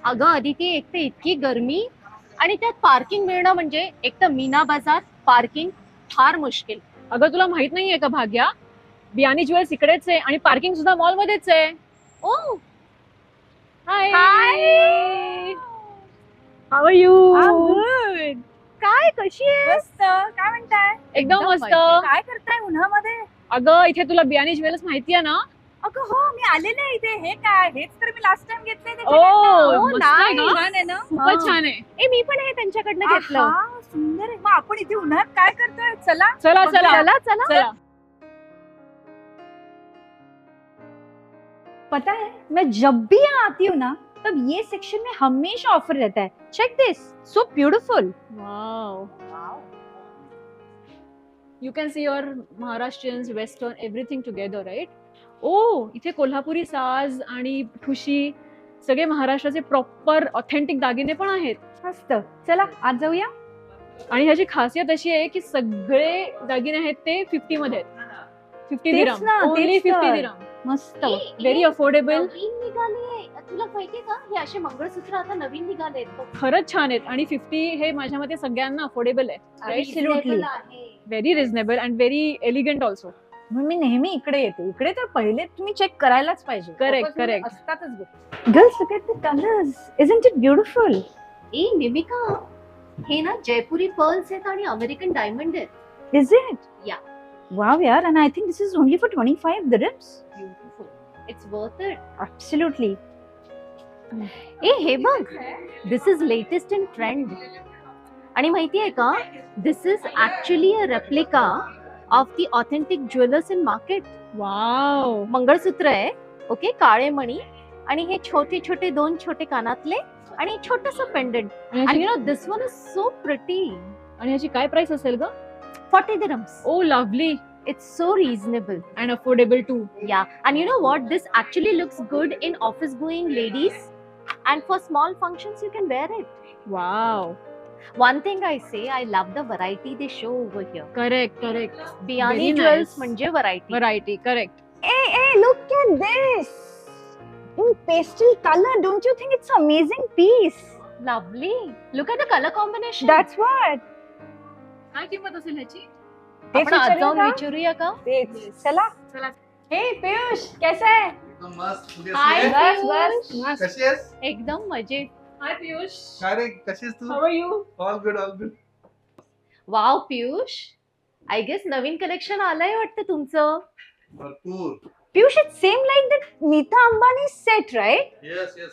अगं अदिती, एक तर इतकी गरमी आणि त्यात पार्किंग मिळणं म्हणजे एक तर मीना बाजार पार्किंग फार मुश्किल. अगं तुला माहित नाहीये का भाग्या, बियानी ज्वेल्स इकडेच आहे आणि पार्किंग सुद्धा मॉल मध्येच आहे. ओ हाय, हाय, हाऊ आर यू? गुड. काय कशी आहे? मस्त. काय म्हणताय? एकदम मस्त. काय करताय उन्हामध्ये? अगं इथे तुला बियानी ज्वेल्स माहितीये ना? अगं हो, मी आलेले आहे इथे. हे काय? हेच तर मी लास्ट टाइम घेतले ओ मस्त आहे nice. गं. छान आहे ना? खूपच छान आहे. ए मी पण हे त्यांच्याकडनं घेतलं. आहा, सुंदर आहे. मग आपण इथे उन्हात काय करतोय? चला चला बघूया. चला चला चला. चला. पता है, मैं जब भी यहाँ आती हूँ ना, तब ये सेक्शन में हमेशा ऑफर रहता है. Check this, so beautiful. Wow. You can see your Maharashtrians, Western, everything together, right? ओ इथे कोल्हापुरी साज आणि ठुशी सगळे महाराष्ट्राचे प्रॉपर ऑथेंटिक दागिने पण आहेत. मस्त. चला आज जाऊया. आणि ह्याची खासियत अशी आहे की सगळे दागिने आहेत ते 50 मध्ये आहेत. 50 तेच दिरहम. ना, ओनली तेच तर. 50 दिरहम. मस्त. Very affordable. नवीन निघाले, तुला माहितीये का हे असे मंगळसूत्र आता नवीन निघाले. खरंच छान आहेत आणि 50 हे माझ्या मते सगळ्यांना अफोर्डेबल आहे. Absolutely. Very reasonable and very elegant also. म्हणून मी नेहमी इकडे येते. इकडे तर पहिले तुम्ही चेक करायलाच पाहिजे. Correct, Offers correct. असतातच. Girls look at the colours. Isn't it beautiful? ए निमिका, हे ना जयपुरी पर्ल्स आहेत आणि अमेरिकन डायमंड आहेत. Is it? Yeah. Wow, यार, and I think this is only for 25 dirhams. Beautiful, it's worth it. Absolutely. ए हे बघ, this is latest in trend. आणि माहितीये का, this is actually a replica of the authentic jewellers in market. Wow. Mangalsutra आहे, okay, काळे मणी आणि हे छोटे छोटे दोन छोटे कानातले आणि छोटस पेंडंट. आणि you know this one is so pretty. आणि ह्याची काय प्राइस असेल ग? 40 dirhams. Oh lovely It's so reasonable. And affordable too. Yeah, and you know what? This actually looks good in office-going ladies, and for small functions you can wear it. Wow. One thing I say, I love the variety they show over here. Correct correct. Biyani Very jewels nice. म्हणजे variety. Variety correct. Hey, look at this. In pastel color, don't you think it's an amazing piece? Lovely. Look at the color combination. That's what. काय किंमत असेल ह्याची? आपण आज जाऊन का? विचारूया का? तेच. चला. चला. Hey, पीयूष, कैसा है? एकदम मस्त. तू कशी Hi. आहेस? बस पीयूष. मस्त. कशी आहेस? एकदम मजेत. हाय पियुष. काय रे, कशी आहेस तू? How are you? All good, all good. Wow Piyush, I guess नवीन कलेक्शन आलंय वाटतं तुमचं. भरपूर. Piyush, it's same like that Nita Ambani set, right? Yes yes.